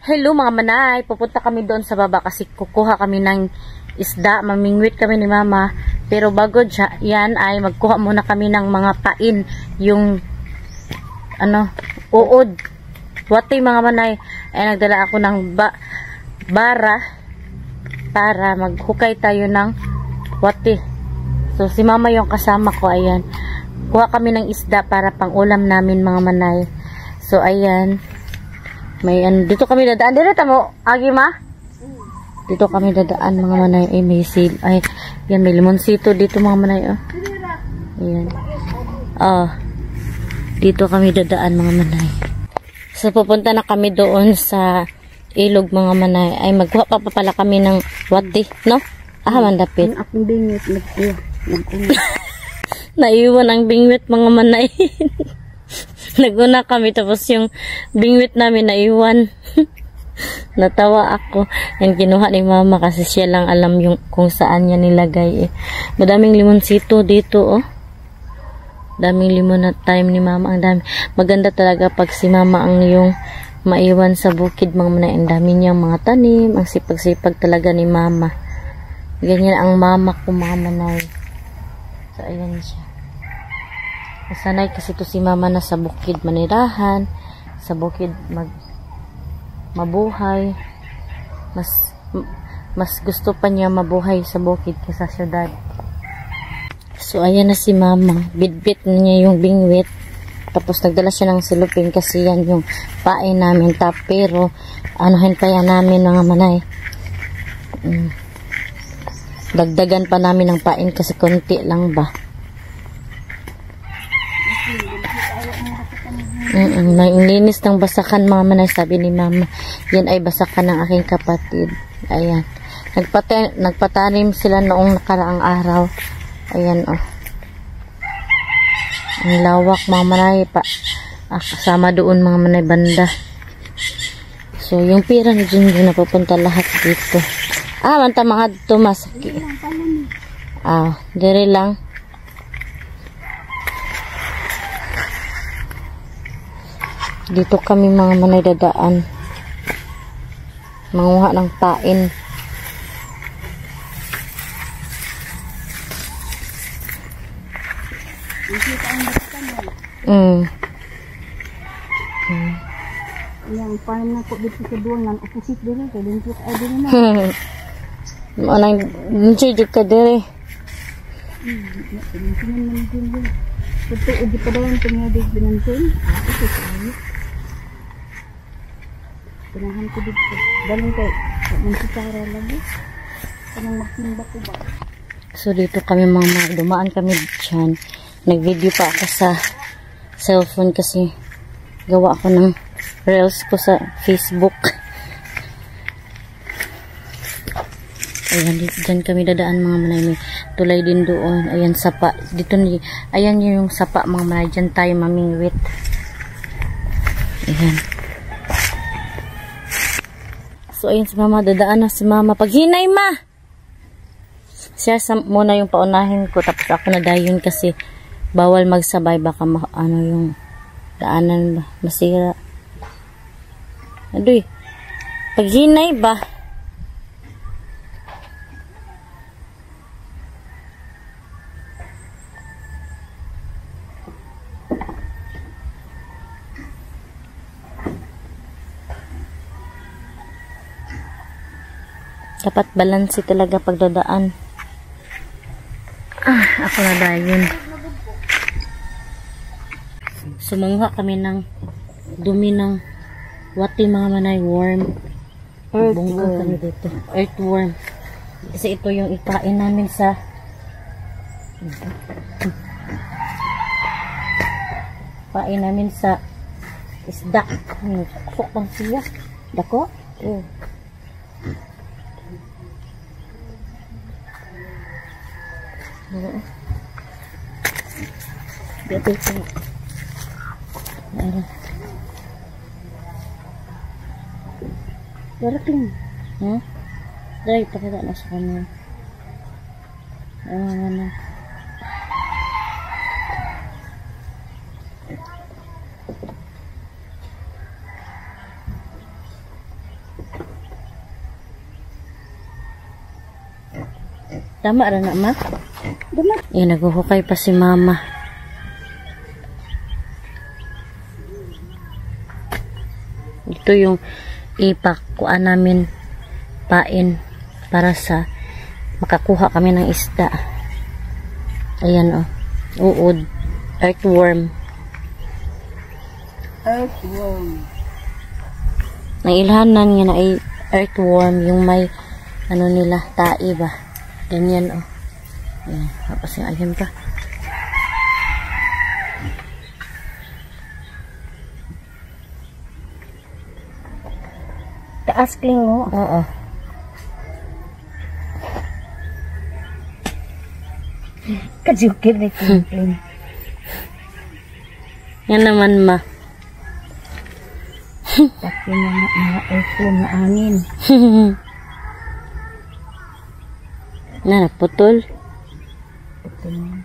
Hello mga manay, pupunta kami doon sa baba kasi kukuha kami ng isda, mamingwit kami ni mama. Pero bago yan ay magkuha muna kami ng mga pain, yung uod. Wati mga manay, ay nagdala ako ng bara para maghukay tayo ng wati. So si mama yung kasama ko, ayan. Kuha kami ng isda para pang ulam namin mga manay. So ayan. May dito kami dadaan. Dito mo, agi ma? Dito kami dadaan mga manay. Ay, may sil. Ay, yan, may limonsito dito mga manay. Oh. Ayan. Oh. Dito kami dadaan mga manay. So, pupunta na kami doon sa ilog mga manay. Ay, magkuha pa pala kami ng wati, no? Ah, mandapit. Akong bingwit. Naiwan ang bingwit mga manay. Naguna kami tapos yung bingwit namin naiwan. Natawa ako. Yan kinuha ni mama kasi siya lang alam yung kung saan niya nilagay eh. Madaming limonsito dito oh. Daming limon na time ni mama. Ang dami. Maganda talaga pag si mama ang yung maiwan sa bukid mga manay. Ang dami niyang mga tanim. Ang sipag-sipag talaga ni mama. Ganyan ang mama ko mga manay. So ayan siya. Sanay kasi to si mama na sa bukid manirahan, sa bukid mabuhay. Mas gusto pa niya mabuhay sa bukid kaysa sa syudad. So ayan na si mama, bidbit na niya yung bingwit. Tapos nagdala siya ng silupin kasi yan yung pain namin pero anuhin pa yan namin mga manay. Dagdagan pa namin ng pain kasi konti lang ba. Nainglinis ng basakan mga manay, sabi ni mama. Yan ay basakan ng aking kapatid. Ayan. Nagpatanim sila noong nakaraang araw. Ayan oh. Ang lawak mga manay pa. Kasama doon mga manay banda. So yung pira ni Junjun napupunta lahat dito. Manta mga dito masaki. Dire lang. Dito kami mga manay dadaan. Manguha ng pain. Yang pain na ko dito sa duwangan, opposite dire kay limpit ay dire na. Manang nchijud ka dire. Ito udi pa daw ang tingadig binantin. Ito tayo. Pinahan ko dito. Daling kay magsitara lagi. Kanang magtimba ko ba? So dito kami mga dumaan kami dyan. Nag-video pa ako sa cellphone kasi gawa ako ng reels ko sa Facebook. Ayan, dyan kami dadaan mga manay. May tulay din doon. Ayan, sapa. Dito ayan yung sapa mga manay. Dyan tayo mamingwit. Ayan. So, ayun si mama. Dadaan na si mama. Paghinay ma! Siya muna yung paunahin ko. Tapos ako na dayon kasi bawal magsabay. Baka yung daanan ba? Masira. Aduy. Paghinay ba? Dapat balanse talaga pagdadaan. Ako na dayon. Sumangha kami ng dumi ng wati mga manay, worm. Bungkang kami dito. Earthworm. Kasi ito yung ikain namin sa isda. Kusok pang siya. Dako? Oo. Dito ito. Darating. Dahil pakita na sa kanya. Ano. Tama ra na, ma? Dama. Yan, naghuhukay pa si mama. Ito yung ipakuan namin pain para sa makakuha kami ng isda. Ayan, oh. Uod. Earthworm. Earthworm. Ang ilhanan niya na ay earthworm, yung may ano nila, tae ba? Ganyan, oh. Ayan, tapos yung ayun pa. Taas kling mo. Oo. Kajukir na kling. Yan naman, ma. Tapi mga earthworm na angin. Na, naputol. Ito na.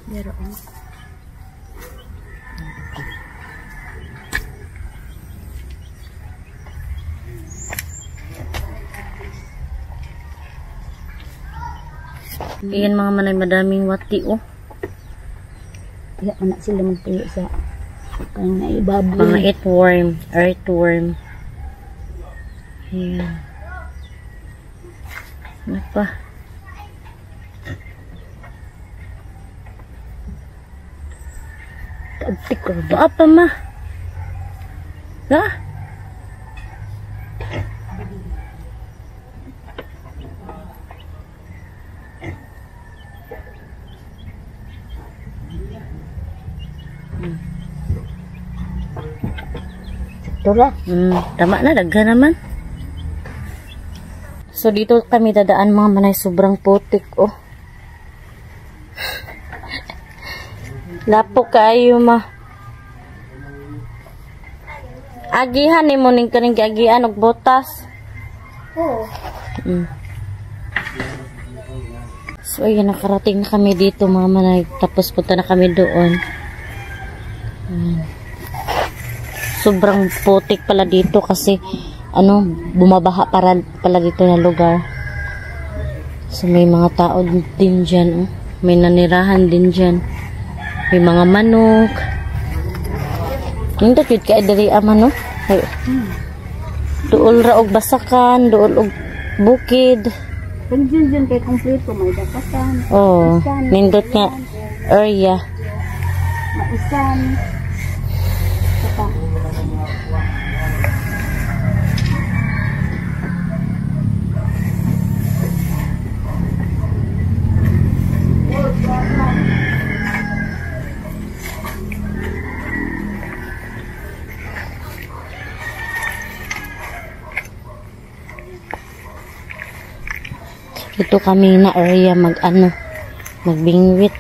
Meron. Iyan mga manay, madaming wati, oh. Kaya anak sila magtuyo sa kanya ibaboy. Mga earthworm. Ayan. Ano pa? Kaagtik ko. Doa pa, ma. Da? Ito ra. Tama na, daghan naman. So, dito kami dadaan mga manay, sobrang putik, oh. Lapo kayo, ma. Agihan ni mo ning kaning agian og botas. Oo. So, ayan, nakarating na kami dito, mga manay. Tapos punta na kami doon. Sobrang putik pala dito kasi ano, bumabaha pala dito na lugar. So may mga tao din dyan, oh. May nanirahan din dyan. May mga manok. Hindi cute ka diri ama, no? Duol ra og basakan, duol og bukid. Kung dyan kay kompleto may dakasan. Oh, nindot nga area. Maisan. Saka Ito kami na area magbingwit.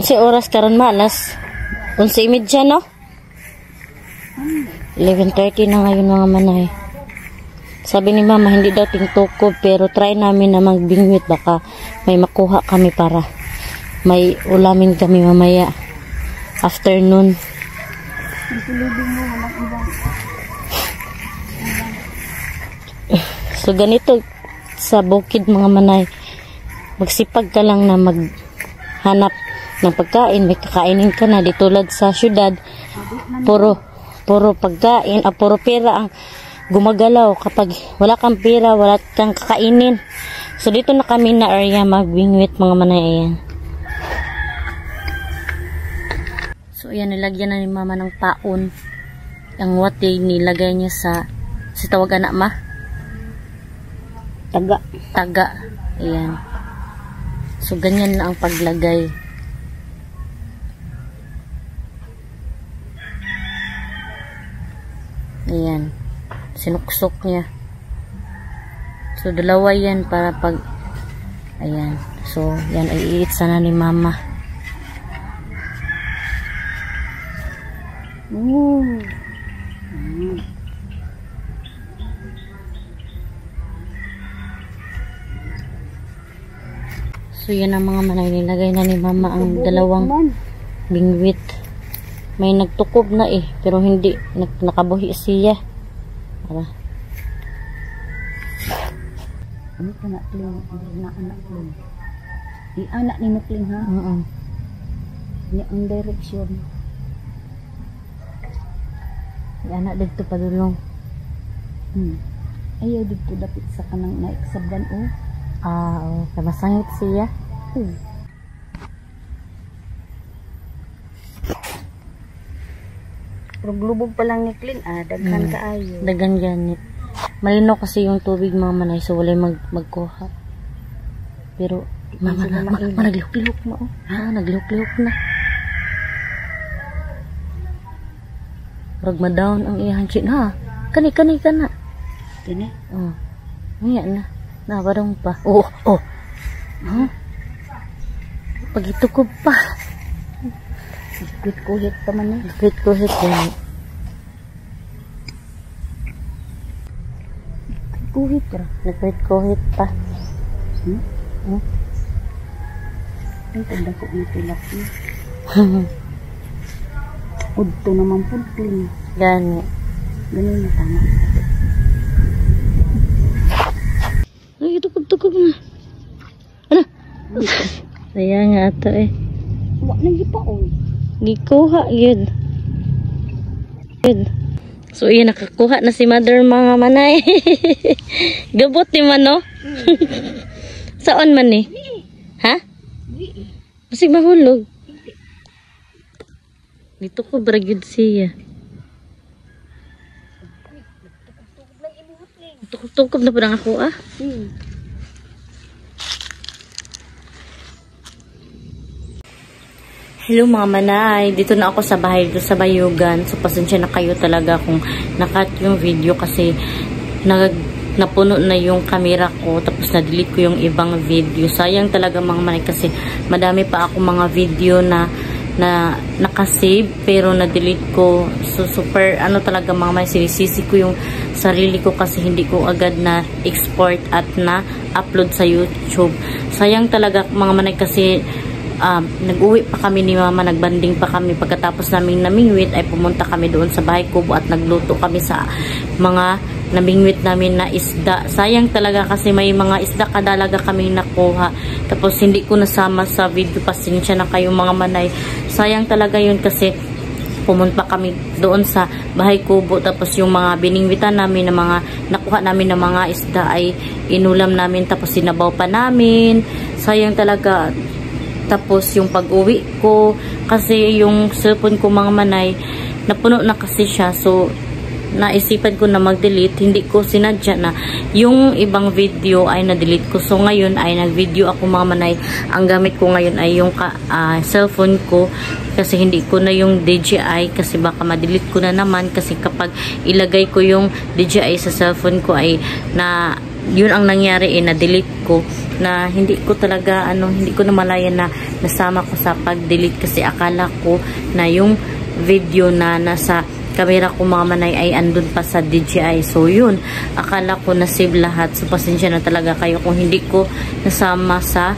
Si oras karon malas 11:30, no? 11:30 na ngayon mga manay. Sabi ni mama hindi daw tingtukob pero try namin na magbingwit, baka may makuha kami para may ulamin kami mamaya afternoon. So ganito sa bukid mga manay, magsipag ka lang na maghanap ng pagkain, may kakainin ka na. Di tulad sa syudad, puro pagkain, puro pera ang gumagalaw. Kapag wala kang pera, wala kang kakainin. So dito na kami na area magbingwit mga manay. Ayan. So ayan, nilagyan na ni mama ng paon. Ang wati nilagay niya sa tawag anak ma? Taga. Ayan. So ganyan na ang paglagay. Ayan. Sinuksok niya. So, dalawa yan para pag... Ayan. So, yan ay iit sana ni mama. Oh. So yan ang mga manay, nilagay na ni mama ang dalawang bingwit. May nagtukob na pero hindi nakabuhi siya. Para ano ka na Kling? Na anak Kling. Anak ni Kling ha? Ni ang direksyon. anak dito padulong. Ayaw dito dapit sa kanang naiksaban oh. Masangit siya. Pero glubog pa lang ni Kling, daghan kaayo. Daghan ganit. Malino kasi yung tubig mga manay, so walay magkuha. Pero mama naglihok-lihok na oh. Naglihok-lihok na. Rag ma-down ang iyang chin ha. Kani ka na. Kani? Ngayon na. Nabarong pa. Pagitukob pa. Kuhit pa man eh. Kuhit yan. Kuhit ra. Kuhit pa. Ang tanda ko na tilapia. Udto naman po Kling. Gani na tama. Ay, tukog na. Ano? Sayang nga ito Wala nang gipaon. Gikuha, yun. So, yun, nakakuha na si mother mga manay. Gabot ni man, no? Saan man eh? Ha? Masig mahulog. Dito ko bragyod siya. Tukog na po lang ako Hello mga manay, dito na ako sa bahay dito sa Bayugan. So pasensya na kayo talaga kung nakat yung video kasi napuno na yung camera ko tapos na-delete ko yung ibang video. Sayang talaga mga manay kasi madami pa ako mga video na nakasave pero na-delete ko. So super talaga mga manay, sinisisi ko yung sarili ko kasi hindi ko agad na export at na upload sa YouTube. Sayang talaga mga manay kasi nag-uwi pa kami ni mama, nagbanding pa kami pagkatapos naming namingwit ay pumunta kami doon sa bahay kubo at nagluto kami sa mga namingwit namin na isda. Sayang talaga kasi may mga isda kadalaga kaming nakuha tapos hindi ko nasama sa video, pasensya na kayo mga manay. Sayang talaga yun kasi pumunta kami doon sa bahay kubo tapos yung mga biningwitan namin na mga nakuha namin na mga isda ay inulam namin tapos sinabaw pa namin. Sayang talaga. Tapos yung pag-uwi ko kasi yung cellphone ko mga manay napuno na kasi siya, so naisipan ko na mag-delete. Hindi ko sinadya na yung ibang video ay na-delete ko, so ngayon ay nag-video ako mga manay. Ang gamit ko ngayon ay yung cellphone ko kasi hindi ko na yung DJI kasi baka ma-delete ko na naman kasi kapag ilagay ko yung DJI sa cellphone ko ay yun ang nangyari na-delete ko na hindi ko talaga hindi ko namalayan na nasama ko sa pag-delete kasi akala ko na yung video na nasa camera ko mga manay ay andun pa sa DJI. So yun, akala ko na save lahat. So pasensya na talaga kayo kung hindi ko nasama sa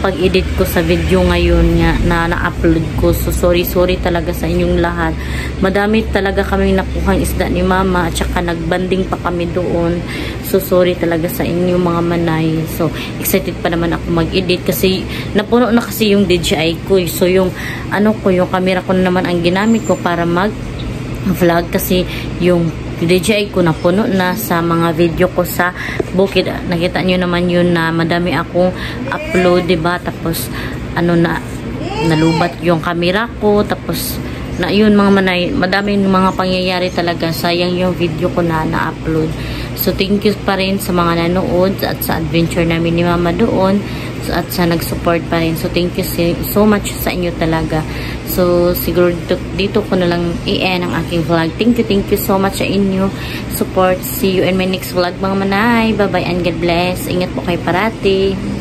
pag-edit ko sa video ngayon na na-upload ko. So sorry talaga sa inyong lahat. Madami talaga kaming nakuhang isda ni mama at saka nagbanding pa kami doon. So sorry talaga sa inyong mga manay. So excited pa naman ako mag-edit kasi napuno na kasi yung DJI ko. So yung yung camera ko na naman ang ginamit ko para mag-vlog kasi yung DJI ko napuno na sa mga video ko sa bukid. Nakita nyo naman yun na madami akong upload, diba? Tapos nalubat yung camera ko. Tapos yun mga manay, madami mga pangyayari talaga. Sayang yung video ko na na-upload. So thank you pa rin sa mga nanood at sa adventure namin ni mama doon at sa nag-support pa rin. So thank you so much sa inyo talaga. So siguro dito ko na lang i-end ang aking vlog. Thank you so much sa inyo support. See you in my next vlog mga manay. Bye bye and God bless. Ingat po kayo parati.